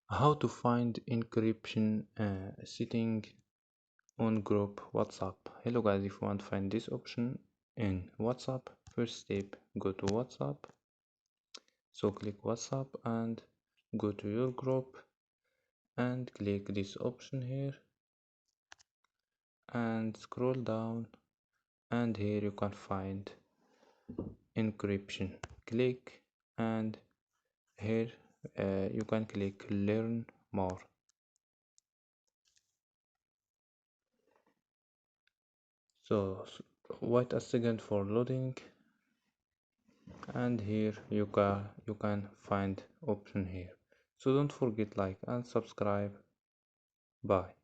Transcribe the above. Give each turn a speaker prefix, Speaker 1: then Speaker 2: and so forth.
Speaker 1: How to find encryption setting on group WhatsApp. Hello guys, if you want to find this option in WhatsApp, first step, go to WhatsApp. So click WhatsApp and go to your group and click this option here and scroll down, and here you can find encryption. Click, and here you can click learn more. So wait a second for loading, and here you can find option here. So don't forget like and subscribe. Bye.